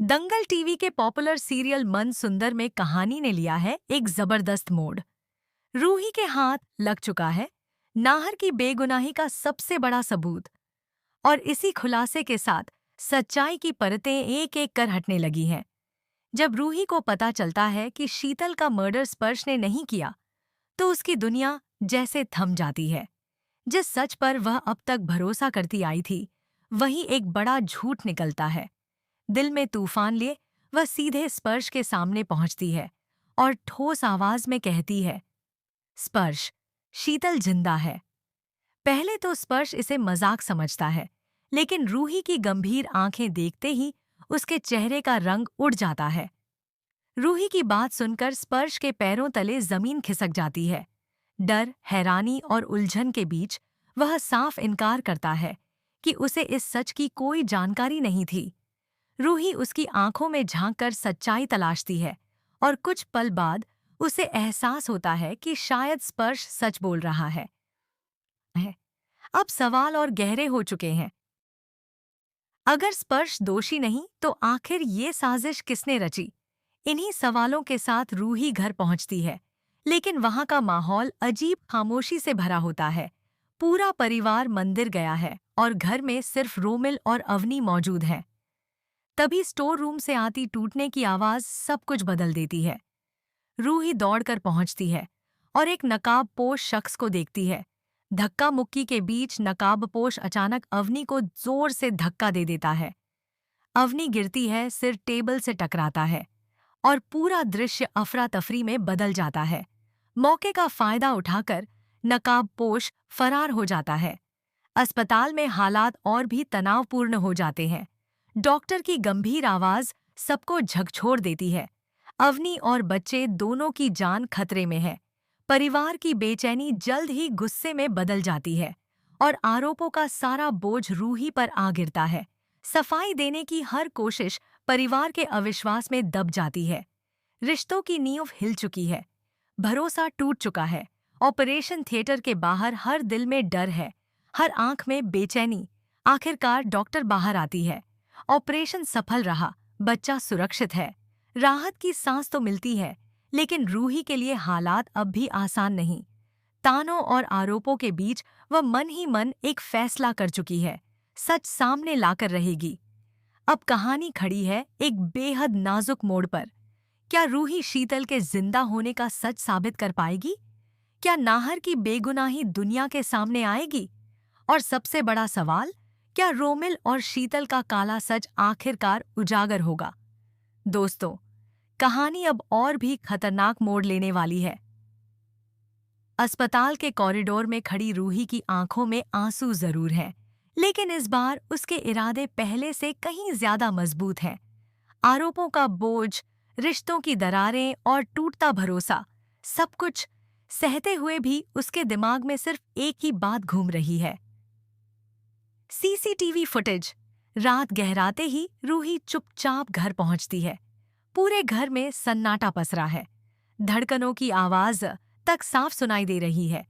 दंगल TV के popular serial मन सुंदर में कहानी ने लिया है एक जबरदस्त मोड़। रूही के हाथ लग चुका है नाहर की बेगुनाही का सबसे बड़ा सबूत। और इसी खुलासे के साथ सच्चाई की परतें एक एक कर हटने लगी हैं। जब रूही को पता चलता है कि शीतल का मर्डर स्पर्श ने नहीं किया, तो उसकी दुनिया जैसे थम जाती है। जिस सच पर वह अब तक भरोसा करती आई थी, वही एक बड़ा झूठ निकलता है। दिल में तूफान लिए वह सीधे स्पर्श के सामने पहुंचती है और ठोस आवाज में कहती है, स्पर्श, शीतल जिंदा है। पहले तो स्पर्श इसे मजाक समझता है, लेकिन रूही की गंभीर आंखें देखते ही उसके चेहरे का रंग उड़ जाता है। रूही की बात सुनकर स्पर्श के पैरों तले जमीन खिसक जाती है। डर, हैरानी और उलझन के बीच वह साफ इनकार करता है कि उसे इस सच की कोई जानकारी नहीं थी। रूही उसकी आंखों में झांककर सच्चाई तलाशती है और कुछ पल बाद उसे एहसास होता है कि शायद स्पर्श सच बोल रहा है। अब सवाल और गहरे हो चुके हैं। अगर स्पर्श दोषी नहीं, तो आखिर ये साजिश किसने रची? इन्हीं सवालों के साथ रूही घर पहुंचती है, लेकिन वहां का माहौल अजीब खामोशी से भरा होता है। पूरा परिवार मंदिर गया है और घर में सिर्फ रोमिल और अवनी मौजूद हैं। तभी स्टोर रूम से आती टूटने की आवाज सब कुछ बदल देती है। रूही दौड़कर पहुंचती है और एक नकाबपोश शख्स को देखती है। धक्का मुक्की के बीच नकाबपोश अचानक अवनी को जोर से धक्का दे देता है। अवनी गिरती है, सिर टेबल से टकराता है और पूरा दृश्य अफरा तफरी में बदल जाता है। मौके का फायदा उठाकर नकाबपोश फरार हो जाता है। अस्पताल में हालात और भी तनावपूर्ण हो जाते हैं। डॉक्टर की गंभीर आवाज सबको झकझोर देती है। अवनी और बच्चे दोनों की जान खतरे में है। परिवार की बेचैनी जल्द ही गुस्से में बदल जाती है और आरोपों का सारा बोझ रूही पर आ गिरता है। सफाई देने की हर कोशिश परिवार के अविश्वास में दब जाती है। रिश्तों की नींव हिल चुकी है, भरोसा टूट चुका है। ऑपरेशन थिएटर के बाहर हर दिल में डर है, हर आंख में बेचैनी। आखिरकार डॉक्टर बाहर आती है। ऑपरेशन सफल रहा, बच्चा सुरक्षित है। राहत की सांस तो मिलती है, लेकिन रूही के लिए हालात अब भी आसान नहीं। तानों और आरोपों के बीच वह मन ही मन एक फैसला कर चुकी है, सच सामने लाकर रहेगी। अब कहानी खड़ी है एक बेहद नाजुक मोड़ पर। क्या रूही शीतल के जिंदा होने का सच साबित कर पाएगी? क्या नाहर की बेगुनाही दुनिया के सामने आएगी? और सबसे बड़ा सवाल, क्या रोमिल और शीतल का काला सच आखिरकार उजागर होगा? दोस्तों, कहानी अब और भी खतरनाक मोड़ लेने वाली है। अस्पताल के कॉरिडोर में खड़ी रूही की आंखों में आंसू जरूर हैं, लेकिन इस बार उसके इरादे पहले से कहीं ज्यादा मजबूत हैं। आरोपों का बोझ, रिश्तों की दरारें और टूटता भरोसा, सब कुछ सहते हुए भी उसके दिमाग में सिर्फ एक ही बात घूम रही है। CCTV footage. रात गहराते ही रूही चुपचाप घर पहुंचती है। पूरे घर में सन्नाटा पसरा है। धड़कनों की आवाज तक साफ सुनाई दे रही है।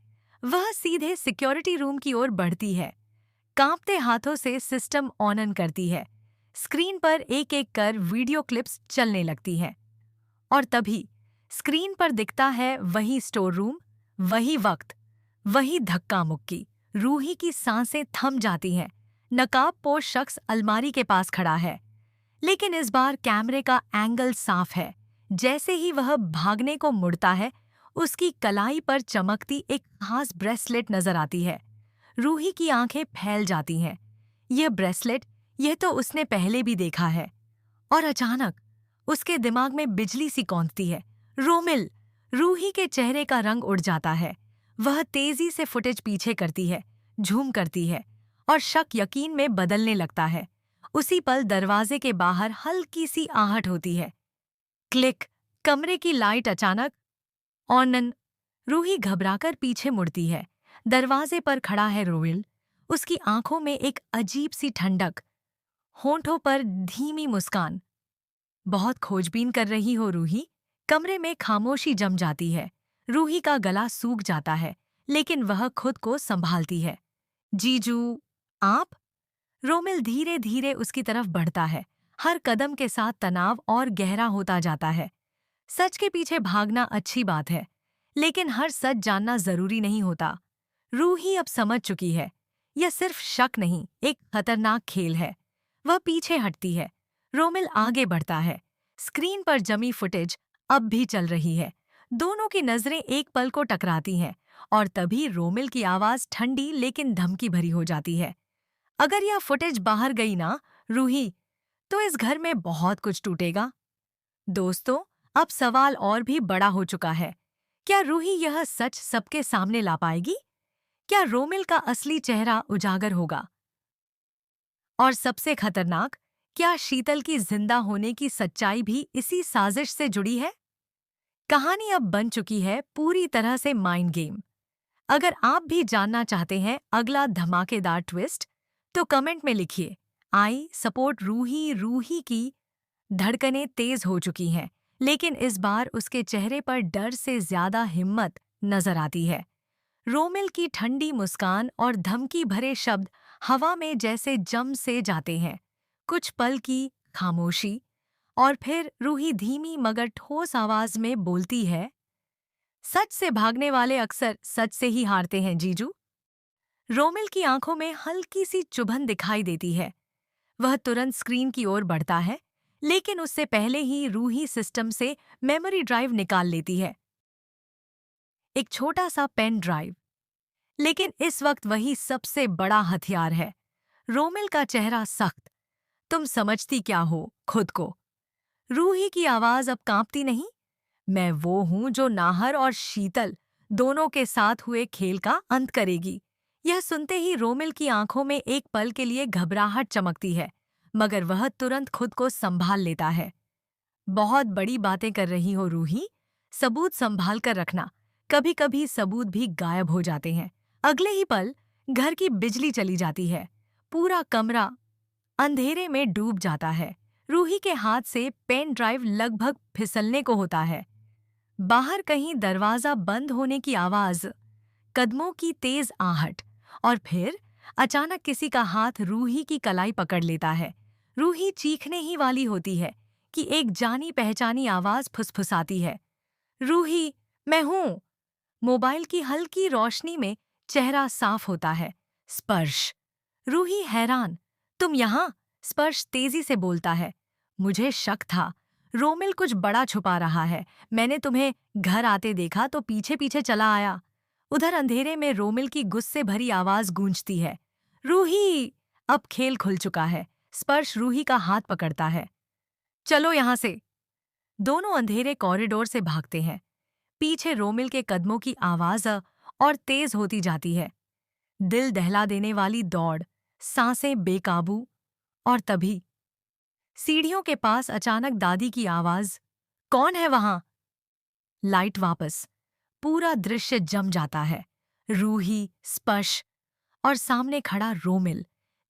वह सीधे सिक्योरिटी रूम की ओर बढ़ती है। कांपते हाथों से सिस्टम ऑन करती है। स्क्रीन पर एक एक कर वीडियो क्लिप्स चलने लगती हैं। और तभी स्क्रीन पर दिखता है वही स्टोर रूम, वही वक्त, वही धक्का मुक्की। रूही की सांसें थम जाती हैं। नकाबपोश शख्स अलमारी के पास खड़ा है, लेकिन इस बार कैमरे का एंगल साफ है। जैसे ही वह भागने को मुड़ता है, उसकी कलाई पर चमकती एक खास ब्रेसलेट नजर आती है। रूही की आंखें फैल जाती हैं। यह ब्रेसलेट, यह तो उसने पहले भी देखा है। और अचानक उसके दिमाग में बिजली सी कौंधती है। रोमिल! रूही के चेहरे का रंग उड़ जाता है। वह तेजी से फुटेज पीछे करती है, झूम करती है और शक यकीन में बदलने लगता है। उसी पल दरवाजे के बाहर हल्की सी आहट होती है। क्लिक! कमरे की लाइट अचानक ऑन। रूही घबराकर पीछे मुड़ती है। दरवाजे पर खड़ा है रोमिल। उसकी आंखों में एक अजीब सी ठंडक, होंठों पर धीमी मुस्कान। बहुत खोजबीन कर रही हो रूही? कमरे में खामोशी जम जाती है। रूही का गला सूख जाता है, लेकिन वह खुद को संभालती है। जीजू, आप? रोमिल धीरे धीरे उसकी तरफ बढ़ता है। हर कदम के साथ तनाव और गहरा होता जाता है। सच के पीछे भागना अच्छी बात है, लेकिन हर सच जानना जरूरी नहीं होता। रूही अब समझ चुकी है, यह सिर्फ शक नहीं, एक खतरनाक खेल है। वह पीछे हटती है, रोमिल आगे बढ़ता है। स्क्रीन पर जमी फुटेज अब भी चल रही है। दोनों की नजरें एक पल को टकराती हैं और तभी रोमिल की आवाज ठंडी लेकिन धमकी भरी हो जाती है। अगर यह फुटेज बाहर गई ना, रूही, तो इस घर में बहुत कुछ टूटेगा। दोस्तों, अब सवाल और भी बड़ा हो चुका है। क्या रूही यह सच सबके सामने ला पाएगी? क्या रोमिल का असली चेहरा उजागर होगा? और सबसे खतरनाक, क्या शीतल की जिंदा होने की सच्चाई भी इसी साजिश से जुड़ी है? कहानी अब बन चुकी है पूरी तरह से माइंड गेम। अगर आप भी जानना चाहते हैं अगला धमाकेदार ट्विस्ट, तो कमेंट में लिखिए। I support Ruhi. रूही की धड़कनें तेज हो चुकी हैं, लेकिन इस बार उसके चेहरे पर डर से ज्यादा हिम्मत नजर आती है। रोमिल की ठंडी मुस्कान और धमकी भरे शब्द हवा में जैसे जम से जाते हैं। कुछ पल की खामोशी और फिर रूही धीमी मगर ठोस आवाज में बोलती है, सच से भागने वाले अक्सर सच से ही हारते हैं जीजू। रोमिल की आंखों में हल्की सी चुभन दिखाई देती है। वह तुरंत स्क्रीन की ओर बढ़ता है, लेकिन उससे पहले ही रूही सिस्टम से मेमोरी ड्राइव निकाल लेती है। एक छोटा सा पेन ड्राइव, लेकिन इस वक्त वही सबसे बड़ा हथियार है। रोमिल का चेहरा सख्त। तुम समझती क्या हो खुद को? रूही की आवाज अब कांपती नहीं। मैं वो हूं जो नाहर और शीतल दोनों के साथ हुए खेल का अंत करेगी। यह सुनते ही रोमिल की आंखों में एक पल के लिए घबराहट चमकती है, मगर वह तुरंत खुद को संभाल लेता है। बहुत बड़ी बातें कर रही हो रूही, सबूत संभाल कर रखना। कभी कभी सबूत भी गायब हो जाते हैं। अगले ही पल घर की बिजली चली जाती है। पूरा कमरा अंधेरे में डूब जाता है। रूही के हाथ से पेन ड्राइव लगभग फिसलने को होता है। बाहर कहीं दरवाजा बंद होने की आवाज, कदमों की तेज आहट और फिर अचानक किसी का हाथ रूही की कलाई पकड़ लेता है। रूही चीखने ही वाली होती है कि एक जानी पहचानी आवाज फुसफुसाती है, रूही, मैं हूं। मोबाइल की हल्की रोशनी में चेहरा साफ होता है। स्पर्श। रूही हैरान, तुम यहाँ? स्पर्श तेजी से बोलता है, मुझे शक था रोमिल कुछ बड़ा छुपा रहा है। मैंने तुम्हें घर आते देखा तो पीछे पीछे चला आया। उधर अंधेरे में रोमिल की गुस्से भरी आवाज गूंजती है, रूही! अब खेल खुल चुका है। स्पर्श रूही का हाथ पकड़ता है, चलो यहाँ से। दोनों अंधेरे कॉरिडोर से भागते हैं। पीछे रोमिल के कदमों की आवाज और तेज होती जाती है। दिल दहला देने वाली दौड़, सांसें बेकाबू। और तभी सीढ़ियों के पास अचानक दादी की आवाज, कौन है वहां? लाइट वापस। पूरा दृश्य जम जाता है। रूही, स्पर्श और सामने खड़ा रोमिल,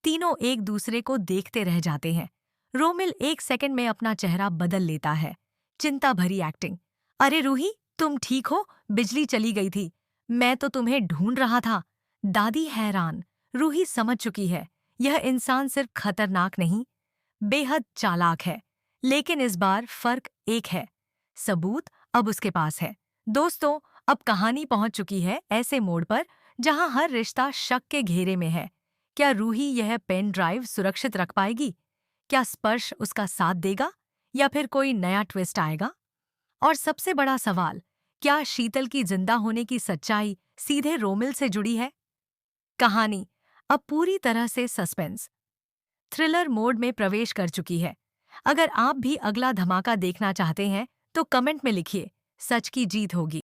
तीनों एक दूसरे को देखते रह जाते हैं। रोमिल एक सेकंड में अपना चेहरा बदल लेता है। चिंता भरी एक्टिंग, अरे रूही, तुम ठीक हो? बिजली चली गई थी, मैं तो तुम्हें ढूंढ रहा था। दादी हैरान। रूही समझ चुकी है, यह इंसान सिर्फ खतरनाक नहीं, बेहद चालाक है। लेकिन इस बार फर्क एक है, सबूत अब उसके पास है। दोस्तों, अब कहानी पहुंच चुकी है ऐसे मोड़ पर जहां हर रिश्ता शक के घेरे में है। क्या रूही यह पेन ड्राइव सुरक्षित रख पाएगी? क्या स्पर्श उसका साथ देगा या फिर कोई नया ट्विस्ट आएगा? और सबसे बड़ा सवाल, क्या शीतल की जिंदा होने की सच्चाई सीधे रोमिल से जुड़ी है? कहानी अब पूरी तरह से सस्पेंस थ्रिलर मोड में प्रवेश कर चुकी है। अगर आप भी अगला धमाका देखना चाहते हैं तो कमेंट में लिखिए, सच की जीत होगी।